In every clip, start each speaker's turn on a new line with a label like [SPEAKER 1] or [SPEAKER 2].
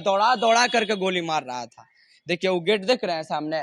[SPEAKER 1] दौड़ा दौड़ा करके गोली मार रहा था। देखिए वो गेट देख रहे हैं सामने।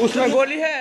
[SPEAKER 1] उसमें गोली है।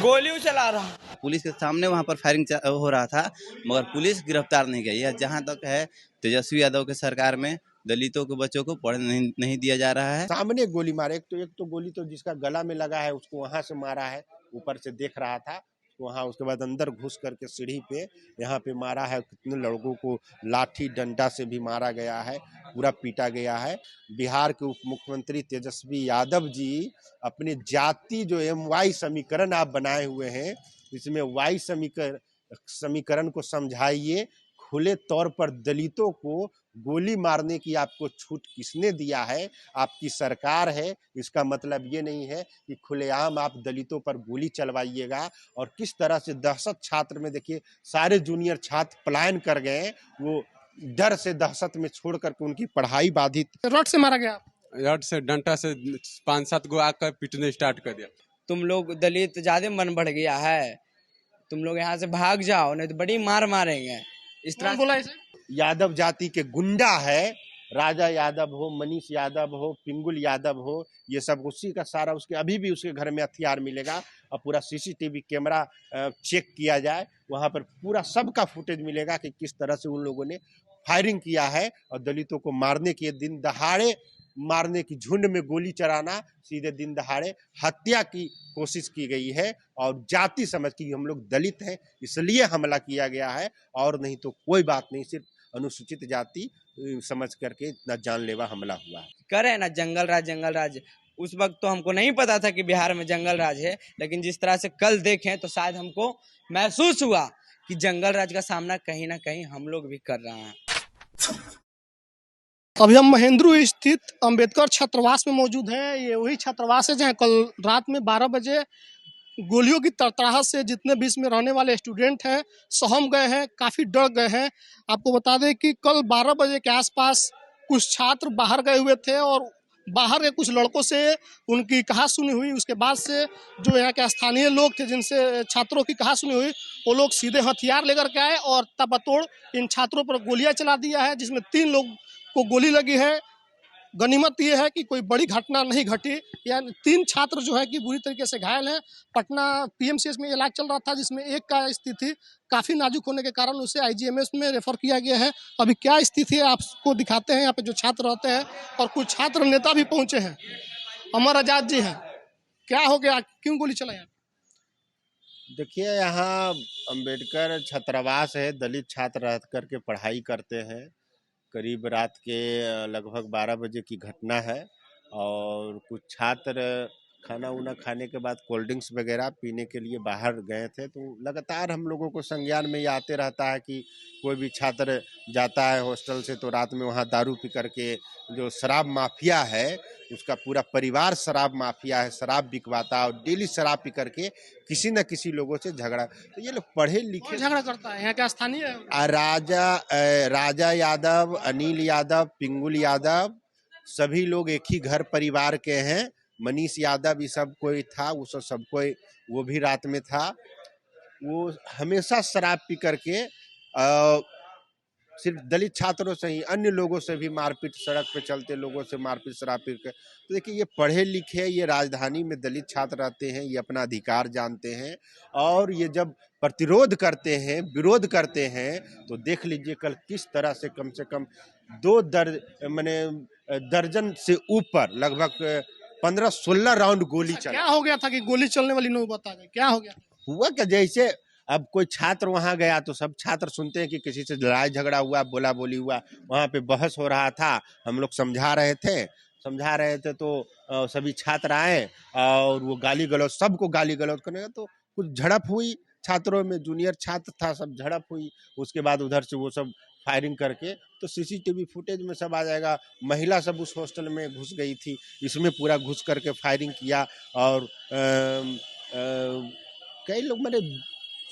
[SPEAKER 1] गोली चला रहा।
[SPEAKER 2] पुलिस के सामने वहां पर फायरिंग हो रहा था, मगर पुलिस गिरफ्तार नहीं गई है। जहां तक है तेजस्वी यादव के सरकार में दलितों के बच्चों को पढ़ने नहीं दिया जा रहा है।
[SPEAKER 3] सामने गोली मारे, एक तो गोली तो जिसका गला में लगा है उसको वहां से मारा है, ऊपर से देख रहा था वहां। उसके बाद अंदर घुस करके सीढ़ी पे यहाँ पे मारा है। कितने लड़कों को लाठी डंडा से भी मारा गया है, पूरा पीटा गया है। बिहार के उप मुख्यमंत्री तेजस्वी यादव जी अपने जाति जो MY समीकरण आप बनाए हुए हैं, इसमें Y समीकरण को समझाइए। खुले तौर पर दलितों को गोली मारने की आपको छूट किसने दिया है? आपकी सरकार है। इसका मतलब ये नहीं है कि खुलेआम आप दलितों पर गोली चलवाइएगा। और किस तरह से दहशत छात्र में देखिए, सारे जूनियर छात्र पलायन कर गए, वो डर से दहशत में छोड़ करके उनकी पढ़ाई बाधित।
[SPEAKER 4] रॉड से मारा गया,
[SPEAKER 5] रॉड से डंडा से 5-7 गो आकर पीटने स्टार्ट कर दिया।
[SPEAKER 1] तुम लोग दलित ज्यादा मन बढ़ गया है, तुम लोग यहाँ से भाग जाओ नहीं तो बड़ी मार मारेंगे। इस तरह
[SPEAKER 4] बोला इसे।
[SPEAKER 3] यादव जाति के गुंडा है, राजा यादव हो, मनीष यादव हो, पिंगुल यादव हो, ये सब उसी का सारा। उसके अभी भी उसके घर में हथियार मिलेगा और पूरा CCTV कैमरा चेक किया जाए, वहां पर पूरा सबका फुटेज मिलेगा कि किस तरह से उन लोगों ने फायरिंग किया है और दलितों को मारने के दिन दहाड़े मारने की, झुंड में गोली चलाना, सीधे दिन दहाड़े हत्या की कोशिश की गई है। और जाति समझ के हम लोग दलित हैं इसलिए हमला किया गया है, और नहीं तो कोई बात नहीं। सिर्फ अनुसूचित जाति समझ करके इतना जानलेवा हमला हुआ है।
[SPEAKER 1] करे ना जंगल राज। उस वक्त तो हमको नहीं पता था कि बिहार में जंगल राज है, लेकिन जिस तरह से कल देखें तो शायद हमको महसूस हुआ कि जंगल राज का सामना कहीं ना कहीं हम लोग भी कर रहे हैं।
[SPEAKER 4] अभी हम महेंद्रू स्थित अंबेडकर छात्रावास में मौजूद हैं। ये वही छात्रावास है जहाँ कल रात में 12 बजे गोलियों की तड़तड़ाहट से जितने भी इसमें रहने वाले स्टूडेंट हैं सहम गए हैं, काफ़ी डर गए हैं। आपको बता दें कि कल 12 बजे के आसपास कुछ छात्र बाहर गए हुए थे और बाहर के कुछ लड़कों से उनकी कहा सुनी हुई। उसके बाद से जो यहाँ के स्थानीय लोग थे जिनसे छात्रों की कहा सुनी हुई, वो लोग सीधे हथियार लेकर के आए और ताबड़तोड़ इन छात्रों पर गोलियां चला दिया है, जिसमें 3 लोग को गोली लगी है। गनीमत ये है कि कोई बड़ी घटना नहीं घटी। यानी 3 छात्र जो है कि बुरी तरीके से घायल हैं। पटना PMCH में इलाज चल रहा था, जिसमें एक का स्थिति काफ़ी नाजुक होने के कारण उसे IGMS में रेफर किया गया है। अभी क्या स्थिति है आपको दिखाते हैं। यहाँ पे जो छात्र रहते हैं और कुछ छात्र नेता भी पहुंचे हैं। अमर आजाद जी हैं, क्या हो गया, क्यों गोली चलाया?
[SPEAKER 3] देखिए, यहाँ अंबेडकर छात्रावास है, दलित छात्र रह करके पढ़ाई करते हैं। करीब रात के लगभग 12 बजे की घटना है और कुछ छात्र खाना उना खाने के बाद कोल्ड ड्रिंक्स वगैरह पीने के लिए बाहर गए थे। तो लगातार हम लोगों को संज्ञान में ये आते रहता है कि कोई भी छात्र जाता है हॉस्टल से तो रात में वहाँ दारू पी करके, जो शराब माफिया है उसका पूरा परिवार शराब माफिया है, शराब बिकवाता है और डेली शराब पी करके किसी न किसी लोगों से झगड़ा। तो ये लोग पढ़े लिखे।
[SPEAKER 4] झगड़ा करता है यहाँ के स्थानीय
[SPEAKER 3] राजा यादव, अनिल यादव, पिंगुल यादव, सभी लोग एक ही घर परिवार के हैं। मनीष यादव ये सब कोई था, वो सब कोई, वो भी रात में था। वो हमेशा शराब पी करके सिर्फ दलित छात्रों से ही, अन्य लोगों से भी मारपीट, सड़क पे चलते लोगों से मारपीट, शराब पी कर। तो देखिए, ये पढ़े लिखे, ये राजधानी में दलित छात्र रहते हैं, ये अपना अधिकार जानते हैं और ये जब प्रतिरोध करते हैं, विरोध करते हैं, तो देख लीजिए कल किस तरह से कम 2 दर्जन से ऊपर लगभग 15-16 राउंड गोली चला।
[SPEAKER 4] क्या हो गया था कि गोली चलने वाली नौबत आ गई? क्या हो गया
[SPEAKER 3] हुआ कि जैसे अब कोई छात्र वहां गया तो सब छात्र सुनते हैं कि किसी से लड़ाई झगड़ा हुआ, बोला बोली हुआ, वहां पे बहस हो रहा था, हम लोग समझा रहे थे तो सभी छात्र आए और वो गाली गलौज, सबको गाली गलौज करने का, तो कुछ झड़प हुई छात्रों में, जूनियर छात्र था, सब झड़प हुई। उसके बाद उधर से वो सब फायरिंग करके, तो सीसीटीवी फुटेज में सब आ जाएगा। महिला सब उस हॉस्टल में घुस गई थी, इसमें पूरा घुस करके फायरिंग किया। और कई लोग मेरे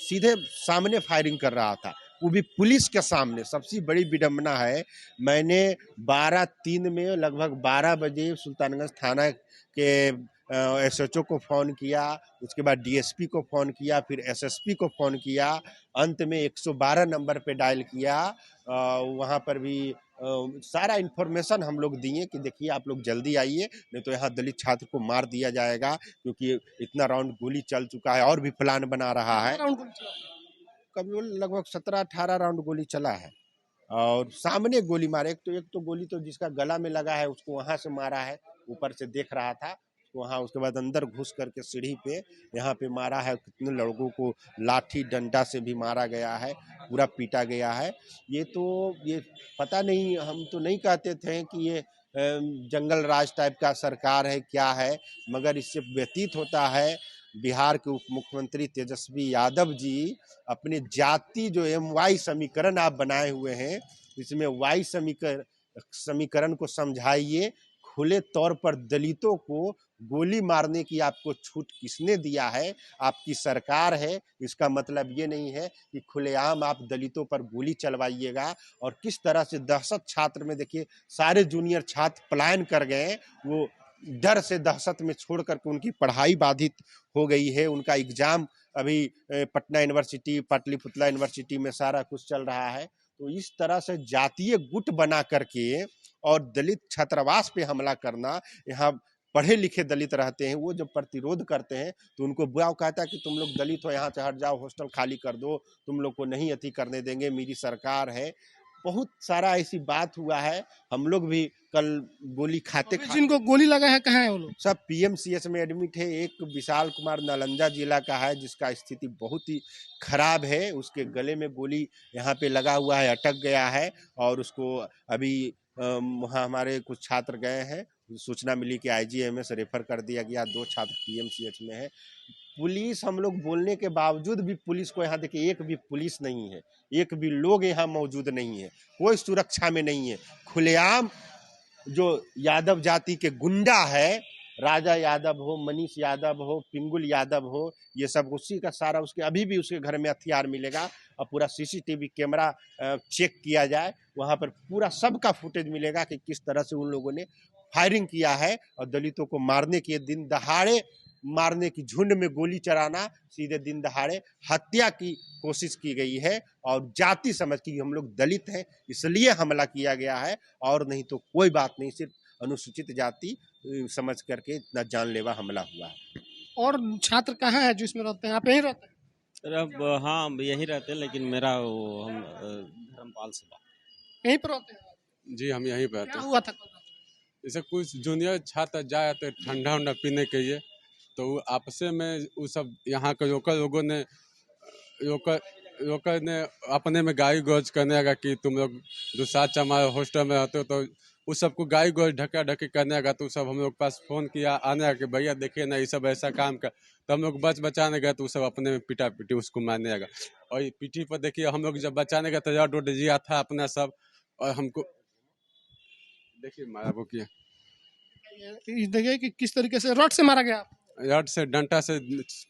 [SPEAKER 3] सीधे सामने फायरिंग कर रहा था, वो भी पुलिस के सामने। सबसे बड़ी विडंबना है, मैंने 12:03 में लगभग 12 बजे सुल्तानगंज थाना के एसएचओ को फ़ोन किया, उसके बाद डीएसपी को फ़ोन किया, फिर एसएसपी को फ़ोन किया, अंत में 112 नंबर पे डायल किया। वहाँ पर भी सारा इन्फॉर्मेशन हम लोग दिए कि देखिए आप लोग जल्दी आइए, नहीं तो यहाँ दलित छात्र को मार दिया जाएगा, क्योंकि इतना राउंड गोली चल चुका है और भी प्लान बना रहा है।
[SPEAKER 4] राउंड गोली चला?
[SPEAKER 3] कभी लगभग 17-18 राउंड गोली चला है, और सामने गोली मारे। एक तो गोली तो जिसका गला में लगा है उसको वहां से मारा है, ऊपर से देख रहा था वहां, उसके बाद अंदर घुस करके सीढ़ी पे यहाँ पे मारा है। कितने लड़कों को लाठी डंडा से भी मारा गया है, पूरा पीटा गया है। ये पता नहीं, हम तो नहीं कहते थे कि ये जंगल राज टाइप का सरकार है क्या है, मगर इससे व्यतीत होता है बिहार के उप मुख्यमंत्री तेजस्वी यादव जी अपने जाति जो MY समीकरण आप बनाए हुए हैं, इसमें वाई समीकरण को समझाइए। खुले तौर पर दलितों को गोली मारने की आपको छूट किसने दिया है? आपकी सरकार है। इसका मतलब ये नहीं है कि खुलेआम आप दलितों पर गोली चलवाइएगा। और किस तरह से दहशत छात्र में देखिए, सारे जूनियर छात्र पलायन कर गए, वो डर से दहशत में छोड़ करके उनकी पढ़ाई बाधित हो गई है। उनका एग्जाम अभी पटना यूनिवर्सिटी, पाटलिपुत्र यूनिवर्सिटी में सारा कुछ चल रहा है। तो इस तरह से जातीय गुट बना करके और दलित छात्रावास पे हमला करना, यहाँ पढ़े लिखे दलित रहते हैं, वो जब प्रतिरोध करते हैं तो उनको बुरा कहता है कि तुम लोग दलित हो, यहाँ से हट जाओ, हॉस्टल खाली कर दो, तुम लोग को नहीं अति करने देंगे, मेरी सरकार है। बहुत सारा ऐसी बात हुआ है। हम लोग भी कल गोली खाते
[SPEAKER 4] जिनको गोली लगा है कहाँ है वो लोग?
[SPEAKER 3] सब PMCH में एडमिट है। एक विशाल कुमार नालंदा जिला का है, जिसका स्थिति बहुत ही खराब है। उसके गले में गोली यहाँ पे लगा हुआ है, अटक गया है, और उसको अभी वहाँ हमारे कुछ छात्र गए हैं, सूचना मिली कि IGMS रेफर कर दिया गया। 2 छात्र PMCH में है। पुलिस, हम लोग बोलने के बावजूद भी पुलिस को, यहाँ देखिए एक भी पुलिस नहीं है, एक भी लोग यहाँ मौजूद नहीं है, कोई सुरक्षा में नहीं है। खुलेआम जो यादव जाति के गुंडा है, राजा यादव हो, मनीष यादव हो, पिंगुल यादव हो, ये सब उसी का सारा, उसके अभी भी उसके घर में हथियार मिलेगा। और पूरा CCTV कैमरा चेक किया जाए, वहाँ पर पूरा सबका फुटेज मिलेगा कि किस तरह से उन लोगों ने फायरिंग किया है। और दलितों को मारने के दिन दहाड़े, मारने की झुंड में गोली चलाना, सीधे दिन दहाड़े हत्या की कोशिश की गई है। और जाति समझ के हम लोग दलित हैं इसलिए हमला किया गया है, और नहीं तो कोई बात नहीं, सिर्फ अनुसूचित जाति समझ करके इतना जानलेवा हमला हुआ है।
[SPEAKER 4] और छात्र कहाँ है जो इसमें रहते हैं? आप यहीं रहते हैं?
[SPEAKER 6] अब हाँ, हम यहीं रहते हैं, लेकिन मेरा वो हम धर्मपाल से
[SPEAKER 4] यहीं पर रहते हैं?
[SPEAKER 5] जी हम यहीं पे रहते
[SPEAKER 4] क्या
[SPEAKER 5] हैं।
[SPEAKER 4] हुआ था कल रात?
[SPEAKER 5] जैसे कुछ जूनियर छात्र जाए तो ठंडा उंडा पीने के लिए, तो वो आपस में वो सब यहाँ के लोकल लोगों ने लोकल ने अपने में गाली गलौज करने लगा कि तुम लोग दूसरा हमारे हॉस्टल में रहते हो, तो उस सबको गाली गलौज ढका ढकी करने लगा। तो सब हम लोग पास फ़ोन किया आने लगा कि भैया देखिए ना, ये सब ऐसा काम कर। तो हम लोग बचाने गए तो सब अपने में पिटा पिटी उसको मारने लगा। और ये पीठी पर देखिए, हम लोग जब बचाने गए तो रड उड जिया था अपना सब, और हमको देखिए मारा वो किया,
[SPEAKER 4] ये देखिए कि किस तरीके से रड से मारा गया।
[SPEAKER 5] रड से डंटा से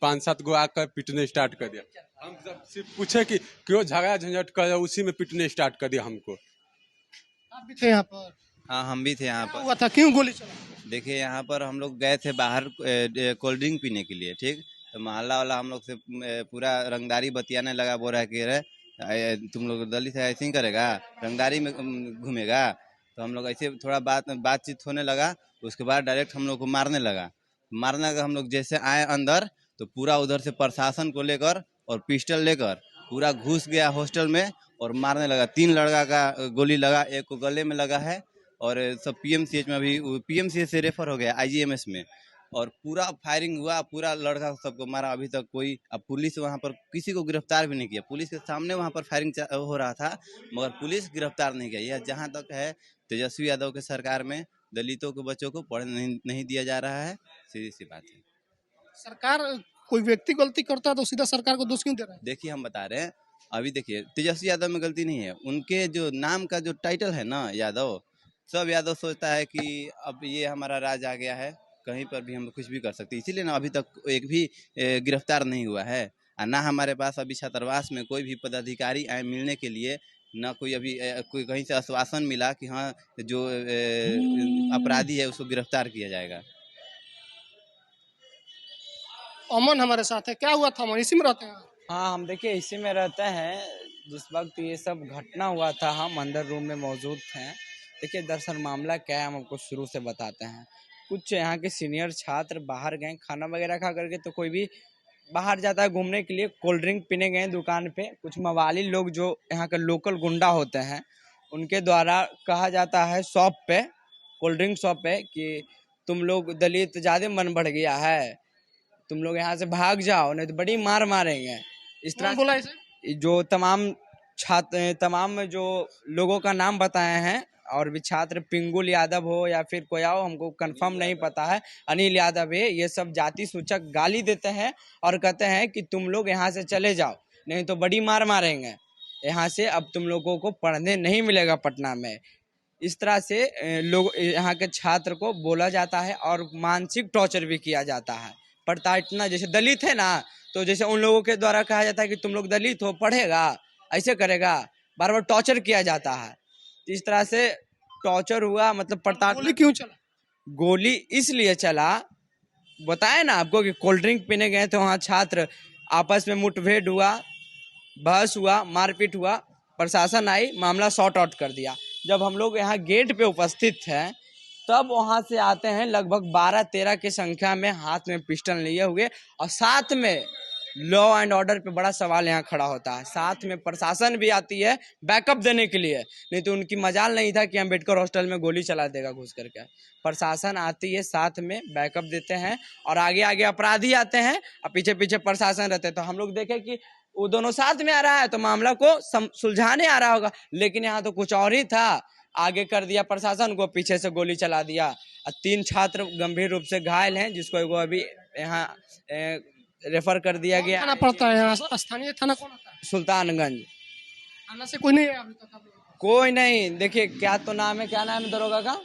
[SPEAKER 5] 5-7 गो आकर पीटने स्टार्ट कर दिया। हम सब सिर्फ पूछे कि क्यों झगड़ा झंझट कर रहे हो, उसी में पीटने स्टार्ट कर दिया हमको।
[SPEAKER 4] आप भी थे यहाँ पर?
[SPEAKER 2] हाँ हम भी थे यहाँ
[SPEAKER 4] क्या
[SPEAKER 2] पर।
[SPEAKER 4] हुआ था, क्यों गोली चला?
[SPEAKER 2] देखिए यहाँ पर हम लोग गए थे बाहर कोल्ड ड्रिंक पीने के लिए, ठीक। तो मोहल्ला वाला हम लोग से पूरा रंगदारी बतियाने लगा, बोल रहा है कि अरे तुम लोग दलित है, ऐसे ही करेगा, रंगदारी में घूमेगा। तो हम लोग ऐसे थोड़ा बातचीत होने लगा। उसके बाद डायरेक्ट हम लोग को मारने लगा। हम लोग जैसे आए अंदर, तो पूरा उधर से प्रशासन को लेकर और पिस्टल लेकर पूरा घुस गया हॉस्टल में और मारने लगा। 3 लड़का का गोली लगा, एक को गले में लगा है, और सब PMCH में, अभी PMCH से रेफर हो गया IGMS में। और पूरा फायरिंग हुआ, पूरा लड़का सबको मारा। अभी तक कोई, अब पुलिस वहाँ पर किसी को गिरफ्तार भी नहीं किया। पुलिस के सामने वहाँ पर फायरिंग हो रहा था, मगर पुलिस गिरफ्तार नहीं किया। यह जहाँ तक है, तेजस्वी यादव के सरकार में दलितों के बच्चों को पढ़ने नहीं दिया जा रहा है। सीधी सी बात है।
[SPEAKER 4] सरकार, कोई व्यक्ति गलती करता है तो सीधा सरकार को दोष क्यों दे रहा है?
[SPEAKER 2] देखिए हम बता रहे हैं, अभी देखिए तेजस्वी यादव में गलती नहीं है, उनके जो नाम का जो टाइटल है ना यादव, सब यादव सोचता है कि अब ये हमारा राज आ गया है, कहीं पर भी हम कुछ भी कर सकते हैं, इसीलिए ना अभी तक एक भी गिरफ्तार नहीं हुआ है। और ना हमारे पास अभी छात्रावास में कोई भी पदाधिकारी आए मिलने के लिए, ना कोई अभी कोई कहीं से आश्वासन मिला कि हाँ जो अपराधी है उसको गिरफ्तार किया जाएगा।
[SPEAKER 4] अमन हमारे साथ है, क्या हुआ था अमन, इसी में रहते हैं?
[SPEAKER 1] हाँ, हम देखिए इसी में रहते हैं। जिस वक्त ये सब घटना हुआ था हम अंदर रूम में मौजूद थे। देखिए दरअसल मामला क्या है हम आपको शुरू से बताते हैं। कुछ यहाँ के सीनियर छात्र बाहर गए खाना वगैरह खा करके, तो कोई भी बाहर जाता है घूमने के लिए, कोल्ड ड्रिंक पीने गए दुकान पे। कुछ मवाली लोग जो यहाँ के लोकल गुंडा होते हैं उनके द्वारा कहा जाता है शॉप पे, कोल्ड ड्रिंक शॉप पे, कि तुम लोग दलित ज़्यादा मन बढ़ गया है, तुम लोग यहाँ से भाग जाओ नहीं तो बड़ी मार मारेंगे। इस
[SPEAKER 4] कौन
[SPEAKER 1] तरह
[SPEAKER 4] बोला इसे?
[SPEAKER 1] जो तमाम छात्र, तमाम जो लोगों का नाम बताए हैं, और भी छात्र पिंगुल यादव हो या फिर कोई आओ हमको कंफर्म नहीं पता है, अनिल यादव है, ये सब जाति सूचक गाली देते हैं और कहते हैं कि तुम लोग यहाँ से चले जाओ नहीं तो बड़ी मार मारेंगे, यहाँ से अब तुम लोगों को पढ़ने नहीं मिलेगा पटना में। इस तरह से लोग यहाँ के छात्र को बोला जाता है और मानसिक टॉर्चर भी किया जाता है। प्रताड़ना, जैसे दलित है ना, तो जैसे उन लोगों के द्वारा कहा जाता है कि तुम लोग दलित हो, पढ़ेगा, ऐसे करेगा, बार बार टॉर्चर किया जाता है। इस तरह से टॉर्चर हुआ, मतलब
[SPEAKER 4] गोली
[SPEAKER 1] प्रताड़ना।
[SPEAKER 4] क्यों चला?
[SPEAKER 1] गोली इसलिए चला, बताया ना आपको कि कोल्ड ड्रिंक पीने गए थे वहाँ छात्र, आपस में मुठभेड़ हुआ, बहस हुआ, मारपीट हुआ, प्रशासन आई, मामला सॉर्ट आउट कर दिया। जब हम लोग यहाँ गेट पे उपस्थित थे तब वहाँ से आते हैं लगभग 12-13 की संख्या में हाथ में पिस्टल लिए हुए, और साथ में लॉ एंड ऑर्डर पे बड़ा सवाल यहाँ खड़ा होता है। साथ में प्रशासन भी आती है बैकअप देने के लिए, नहीं तो उनकी मजाल नहीं था कि अम्बेडकर हॉस्टल में गोली चला देगा घुस करके। प्रशासन आती है, साथ में बैकअप देते हैं, और आगे आगे अपराधी आते हैं और पीछे पीछे प्रशासन रहते हैं। तो हम लोग देखे कि वो दोनों साथ में आ रहा है तो मामला को सुलझाने आ रहा होगा, लेकिन यहाँ तो कुछ और ही था। आगे कर दिया प्रशासन को, पीछे से गोली चला दिया, और 3 छात्र गंभीर रूप से घायल हैं, जिसको एगो अभी यहाँ रेफर कर दिया गया
[SPEAKER 4] थाना पड़ता है यहाँ, स्थानीय थाना कौन आता है?
[SPEAKER 1] सुल्तानगंज।
[SPEAKER 4] थाना से कोई नहीं है अभी तक आप लोगों को?
[SPEAKER 1] कोई नहीं। देखिए क्या तो नाम है, क्या नाम है दरोगा का?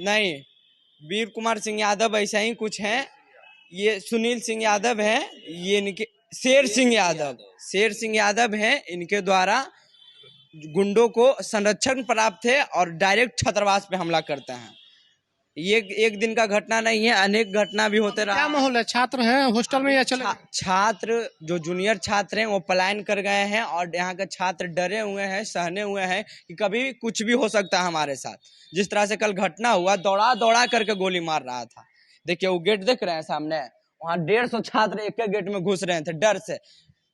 [SPEAKER 1] नहीं, वीर कुमार सिंह यादव ऐसा ही कुछ है। ये सुनील सिंह यादव है, ये इनके शेर सिंह यादव है। इनके द्वारा गुंडों को संरक्षण प्राप्त है और डायरेक्ट छात्रावास पे हमला करते हैं। ये एक दिन का घटना नहीं है, अनेक घटना भी होते रहा।
[SPEAKER 4] क्या माहौल है, छात्र हैं हॉस्टल में या चले?
[SPEAKER 1] छात्र जो जूनियर छात्र हैं वो पलायन कर गए हैं, और यहाँ के छात्र डरे हुए हैं, सहने हुए हैं कि कभी कुछ भी हो सकता है हमारे साथ। जिस तरह से कल घटना हुआ, दौड़ा दौड़ा करके गोली मार रहा था। देखिए वो गेट देख रहे हैं सामने, वहाँ 150 छात्र एक एक गेट में घुस रहे थे डर से।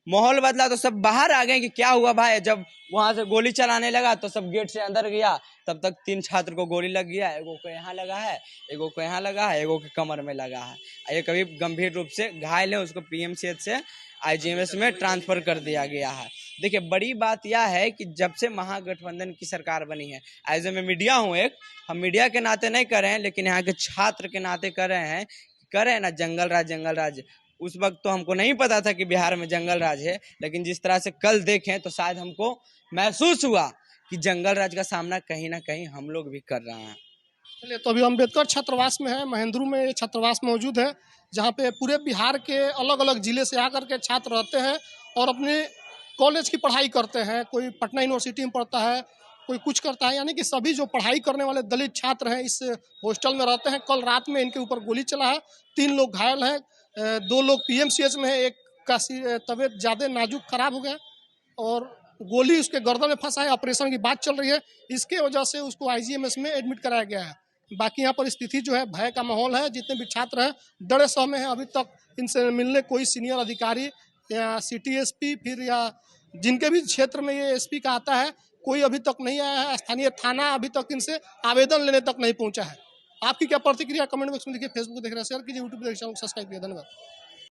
[SPEAKER 1] माहौल बदला तो सब बाहर आ गए कि क्या हुआ भाई। जब वहां से गोली चलाने लगा तो सब गेट से अंदर गया, तब तक 3 छात्र को गोली लग गया। एगो को यहाँ लगा है, एगो को यहाँ लगा है, एगो के कमर में लगा है। एक अभी गंभीर रूप से घायल है, उसको पीएमसीएच से आईजीएमएस में ट्रांसफर कर दिया गया है। देखिए बड़ी बात यह है कि जब से महागठबंधन की सरकार बनी है, एज ए मैं मीडिया हूँ एक, हम मीडिया के नाते नहीं कर रहे हैं, लेकिन यहाँ के छात्र के नाते कर रहे हैं ना, जंगल राज। उस वक्त तो हमको नहीं पता था कि बिहार में जंगल राज है, लेकिन जिस तरह से कल देखें तो शायद हमको महसूस हुआ कि जंगल राज का सामना कहीं ना कहीं हम लोग भी कर रहे हैं।
[SPEAKER 4] चलिए, तो अभी अम्बेडकर छात्रावास में है, महेंद्रू में ये छात्रावास मौजूद है, जहाँ पे पूरे बिहार के अलग अलग जिले से आकर के छात्र रहते हैं और अपने कॉलेज की पढ़ाई करते हैं। कोई पटना यूनिवर्सिटी में पढ़ता है, कोई कुछ करता है, यानी कि सभी जो पढ़ाई करने वाले दलित छात्र हैं इस हॉस्टल में रहते हैं। कल रात में इनके ऊपर गोली चला है, 3 लोग घायल हैं, 2 लोग पीएमसीएच में है, एक का तबीयत ज़्यादा नाजुक खराब हो गया और गोली उसके गर्दन में फंसा है। ऑपरेशन की बात चल रही है, इसके वजह से उसको आईजीएमएस में एडमिट कराया गया है। बाकी यहाँ पर स्थिति जो है भय का माहौल है, जितने भी छात्र हैं डरे सहमे हैं। अभी तक इनसे मिलने कोई सीनियर अधिकारी या सिटी एसपी फिर या जिनके भी क्षेत्र में ये एसपी का आता है, कोई अभी तक नहीं आया है। स्थानीय थाना अभी तक इनसे आवेदन लेने तक नहीं पहुंचा है। आपकी क्या प्रतिक्रिया कमेंट बॉक्स में देखिए, फेसबुक देख रहे हैं शेयर कीजिए, यूट्यूब देख रहे हैं सब्सक्राइब कीजिए। धन्यवाद।